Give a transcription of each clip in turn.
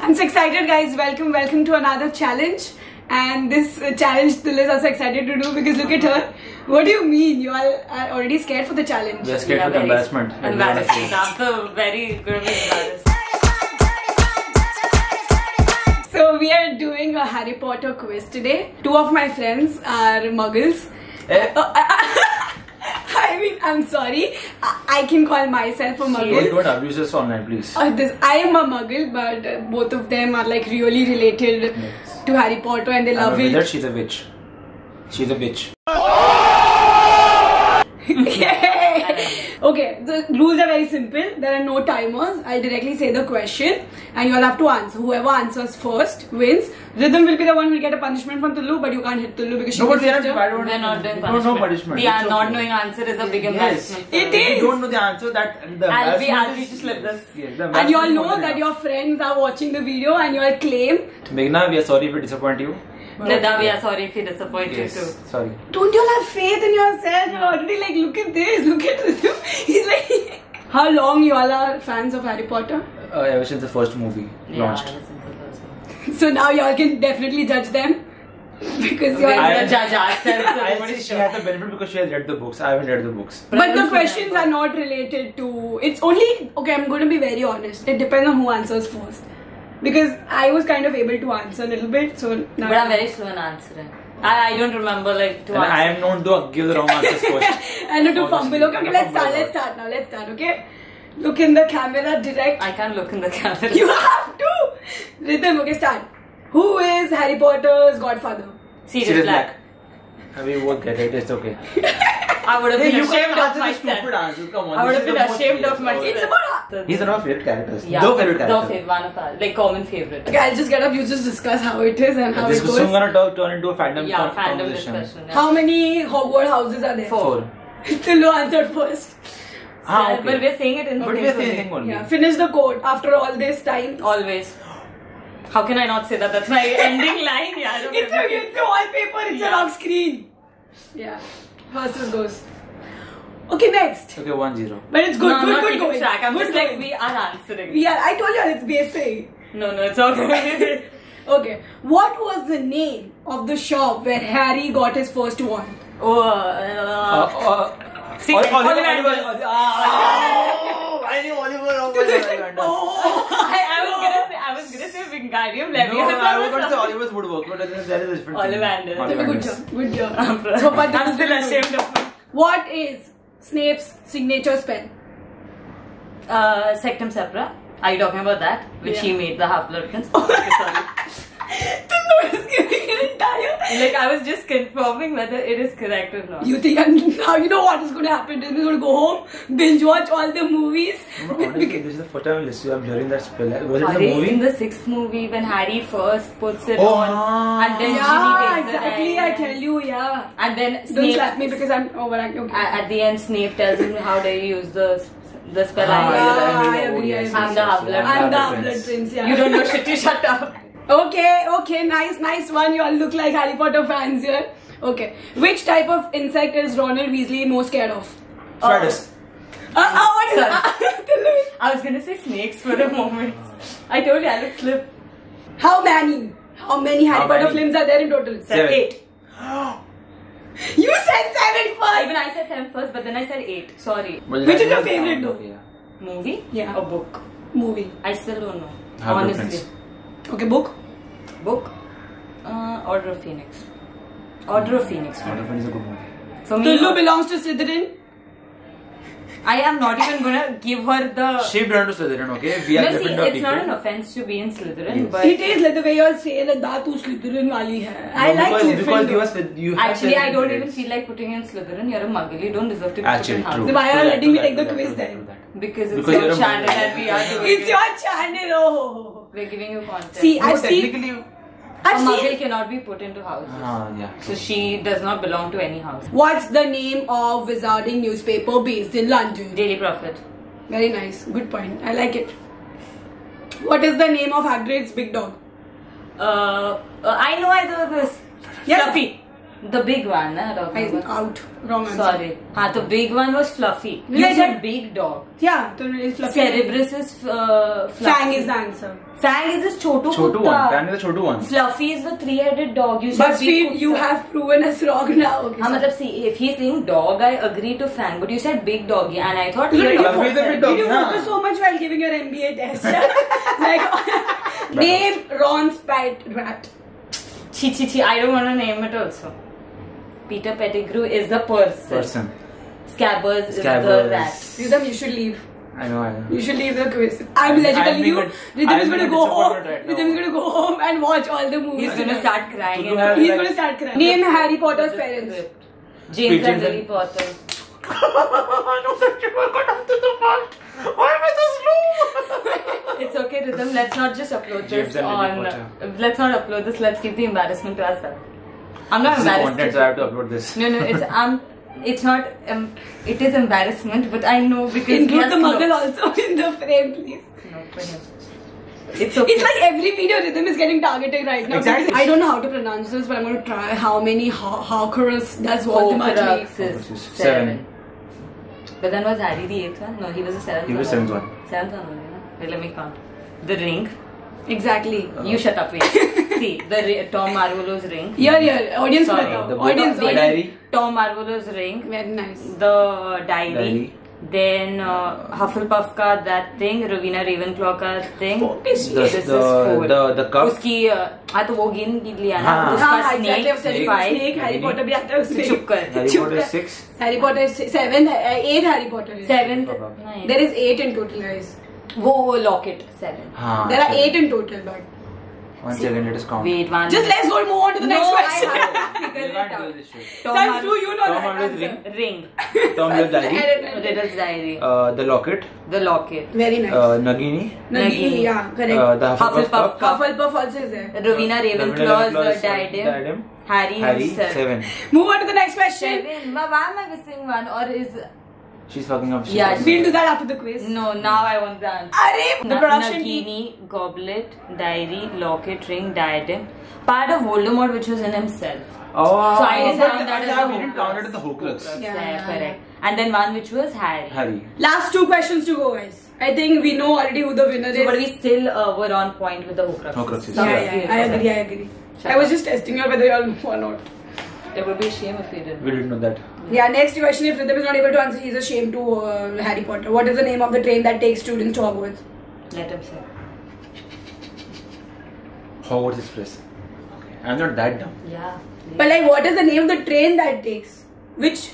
I'm so excited, guys. Welcome to another challenge. And this challenge Tulla is also excited to do because look at her. What do you mean? You all are already scared for the challenge. We are scared for the embarrassment. Embarrassing. After very good embarrassed. So we are doing a Harry Potter quiz today. Two of my friends are muggles. I mean, I'm sorry. I can call myself a muggle. Don't abuse us online, please. I am a muggle, but both of them are like really related to Harry Potter and they love it. She's a witch. She's a bitch. Okay, the rules are very simple. There are no timers. I directly say the question and you all have to answer. Whoever answers first wins. Rhythm will be the one who will get a punishment from Tullu, but you can't hit Tullu because we're not doing punishment. No punishment. The not knowing answer is a big embarrassment. It is. If you don't know the answer, I'll be to slip this. Yes, and you all know that your friends are watching the video and you all claim. Meghna, we are sorry if we disappoint you. Nida, we are sorry if we disappoint you too. Sorry. Don't you all have faith in yourself? You're already like, look at this, look at this. He's like, how long you all are fans of Harry Potter? Ever since the first movie launched. So now you all can definitely judge them. Because you all judge ourselves. I say she has the benefit because she has read the books. I haven't read the books. But the questions are not related to... It's only... Okay, I'm going to be very honest. It depends on who answers first. Because I was kind of able to answer a little bit, so now... But I'm very slow in answering. I don't remember like to answer. I am known to give the wrong answers first. I know to fumble. Okay, let's start now. Let's start, okay? Look in the camera direct. I can't look in the camera. You have to! Rhythm, okay, start. Who is Harry Potter's godfather? Sirius Black. We won't get it, it's okay. I would have been ashamed of myself. Stupid answer. Come on. I would have been ashamed of myself. It's about... He's one of our favorite characters. Yeah, No favorite character. one of our, like common favorite. Okay, I'll just get up, you just discuss how it is and how it This goes. is soon gonna turn into a fandom fandom conversation. discussion. Yeah. How many Hogwarts houses are there? 4. Tullu answered first. Okay. But we're saying it in But we're saying only. Yeah, finish the quote after all this time. Always. How can I not say that? That's my ending line. Yeah, It's a wallpaper, it's on screen. Yeah, fastest goes. Okay, next. Okay, 1-0. But it's good, No, good going. track. I'm good just going. like, we are answering. Yeah, I told you it's basic. No, it's okay. Okay, what was the name of the shop where Harry got his first wand? See, Oliver. I was gonna say Wingardium Leviosa. No, I was going to say Oliver's woodwork, but there is a different Ollivander. Good job. I'm still ashamed of me. What is Snape's signature spell? Sectum Sepra. Are you talking about that? Which he made the Half-Blood Prince? Like, I was just confirming whether it is correct or not. You think, and now you know what is going to happen. He's going to go home, binge watch all the movies. Honestly, this is the first time I'm hearing that spell. Was it in the Harry, movie? in the 6th movie, when Harry first puts it Oh, on, and then Yeah, Ginny takes exactly. it. I tell you, yeah. And then Don't Snape, slap me because I'm overacting. Okay. at the end, Snape tells him how do you use the spell. I agree. I'm the Half-Blood I'm the Half-Blood Prince, yeah. You don't know shit, you shut up. Okay, nice one. You all look like Harry Potter fans here. Okay, which type of insect is Ronald Weasley most scared of? Spiders. What is I was gonna say snakes for a moment. I told you I would slip. How many Harry Potter films are there in total? 7. 8. You said 7 first. Even I said 7 first, but then I said 8. Sorry. Which is your favorite though? Yeah. Movie? Yeah. Or book? Movie. I still don't know. Half-Blood Honestly. Prince. Okay, book. Book? Order of Phoenix. Order of Phoenix. Order of Phoenix is a good movie. For me, Tullu belongs to Slytherin. I am not even gonna give her the... She belongs to Slytherin, okay? We are No, see, Gryffindor it's not an people. offense to be in Slytherin, Yes. but... It is like the way you all say like that tu Slytherin wali hai. I like Gryffindor. You have Actually, I don't Slytherin even feel like putting you in Slytherin. You're a muggle. You don't deserve to be put Actually, in house. true. So why are you letting me take the quiz then? Because it's Because you're your a channel muggle. and we are doing It's your channel. Oh. We're giving you content. See, No, I've seen. technically... a I've muggle seen. cannot be put into houses. yeah. So she does not belong to any house. What's the name of wizarding newspaper based in London? Daily Prophet. Very nice. Good point. I like it. What is the name of Hagrid's big dog? I know I do this. Yeah. Fluffy. The big one, na? I'm out. Wrong answer. Sorry. The big one was Fluffy. You Legend. said big dog. Yeah, so it's Fluffy. Cerberus is Fluffy. Fang is the answer. Fang is this Chotu Chotu kutta. one. Fang is the Chotu one. Fluffy is the 3-headed dog. You said big BuzzFeed, you kutta. have proven us wrong now. Okay, हाँ sorry. मतलब see, if he's saying dog, I agree to Fang, but you said big doggy, and I thought Did you're you talking Fluffy is a about big Fang. dog. Did you Yeah. focus so much while giving your MBA test? Like, name Ron's pet rat. Chi. I don't want to name it also. Peter Pettigrew is the person. Scabbers is the rat. Rhythm, you should leave. I know. You should leave the quiz. I'm telling you, Rhythm is going to go home. Rhythm is going to go home and watch all the movies. He's going to start crying. Tulu has He's like- going to start crying. Name Harry Potter's parents. James and Harry Potter. Why am I so slow? It's okay, Rhythm. Let's not just upload James this and Harry on. Potter. Let's not upload this. Let's keep the embarrassment to ourselves. I'm not This is embarrassed. content, so I have to upload this. No, it's not. It is embarrassment, but I know because we Include are the muggle slow. also in the frame, please. No, for him. It's okay. It's like every video Rhythm is getting targeted right now. Exactly. I don't know how to pronounce this, but I'm going to try. How many Horcrux does Voldemort mean? Horcrux is Seven. But then was Harry the 8th one? No, he was the 7th one. He was 7th one. 7th one only, no? Wait, let me count. The ring. Exactly. You shut up, wait. See, Tom Marvolo's ring. Here. Audience Sorry, बताओ. the Audience. book, the diary. Tom Marvolo's ring. Very nice. The diary. Diary. Then Hufflepuff ka that thing, Rowena Ravenclaw ka thing. Focus. This is four. The cup. उसकी तो वो गिन लिया ना हाँ. उसका हाँ, exactly. I was snake telling you, five. Snake, Harry Potter भी आता है उसमें. चुप कर. Harry Potter is 6. Harry Potter is 7th, 8th Harry Potter is. 7th. There is 8 in total, guys. वो locket 7. हाँ, There are 7. 8 in total, but. One second, let us count. Wait, one. Just let's go move on to the next question. I have to figure You it can't do out. this shit. That's true, you know Tom that Hardy's answer. Ring. Tom Hardy's diary. Riddle's diary. The locket. The locket. Very nice. Nagini. Nagini, yeah, correct. The Hufflepuff cup. Hufflepuff also is there. Rowena Ravenclaw's Ravenclaw's diadem. Harry Harry, himself. 7. Move on to the next question. 7. Why am I missing one? Or is... She's fucking up. Yeah, We'll do that after the quiz. No, now I want the answer. Arey, the production team. Nagini, goblet, diary, locket, ring, diadem. Part of Voldemort which was in himself. Oh, So I but decided that as I the didn't Horcrux. count it as the Horcrux. Yeah. Correct. And then one which was Harry. Harry. Last 2 questions to go, guys. I think we know already who the winner So, is. but we still were on point with the Horcruxes. Horcruxes, Yeah, I agree. Shut I was up. just testing out whether you all know or not. It would be a shame if we didn't. We didn't know that. Yeah, next question. If Rhythm is not able to answer, he's a shame to Harry Potter. What is the name of the train that takes students to Hogwarts? Let him say. Hogwarts Express. Okay. I'm not that dumb. Yeah. But like, what is the name of the train that takes? Which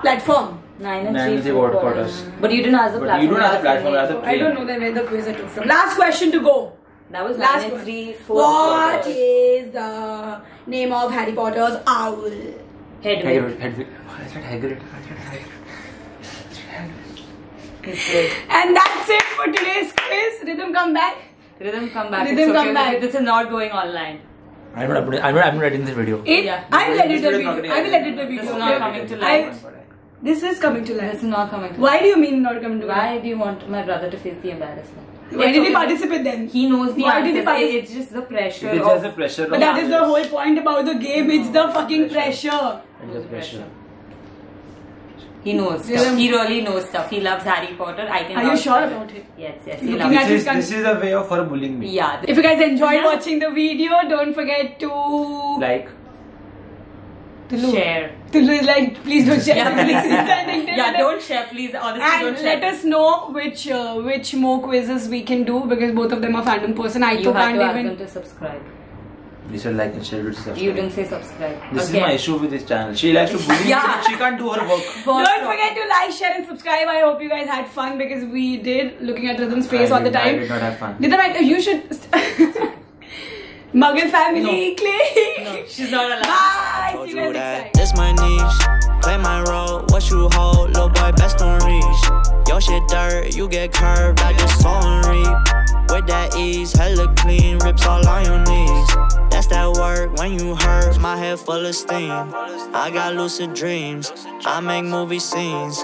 platform? 9 and 9 3 3 quarters. But you didn't ask the But platform. you don't ask the platform, you ask the I don't know where the quiz I took from. Last question to go. That was Last 9 and one. 3, 4 What quarters. is the name of Harry Potter's owl? Hedwig. Hedwig. I said Hagrid. It's good. And that's it for today's quiz. Rhythm, come back. Rhythm, come back. Rhythm, It's okay. come back. This is not going online. I'm not editing this video. Yeah. I will edit the This is not video. gonna I will edit the video. This is not coming to I- life. This is coming to This life. is not coming to Why do you mean not coming to life? Why do you want my brother to face the embarrassment? Why did he participate then? He knows the Why did he answers. participate? It's just the pressure It is of... just the pressure But of that is the whole point about the game. It's the fucking pressure. It's the pressure. He knows Yeah. stuff. He really knows stuff. He loves Harry Potter. I can Are you vouch sure for about it? Yes, he Looking loves at it. his This is a way of her bullying me. Yeah. If you guys enjoyed Yeah. watching the video, don't forget to Like, Share. like please don't share. Yeah, don't share, please. Honestly, And don't share. let us know which more quizzes we can do because both of them are fandom person. I You too have can't to ask even. them to subscribe. you should like and share it. Subscribe. You didn't say subscribe. This Okay. is my issue with this channel. She likes to bully Yeah. me, but she can't do her work. Don't forget to like, share, and subscribe. I hope you guys had fun because we did. Looking at Rhythm's face all the I time. did not have fun. Rhythm, you should. Muggle family, click. No, she's not allowed. Bye. Told See you you guys that next time. this my niche. Play my role, what you hold, little boy, best don't reach. Your shit dirt, you get curved, I just saw and reap. With that ease, hella clean, rips all on your knees. That's that work when you hurt, my head full of steam. I got lucid dreams, I make movie scenes.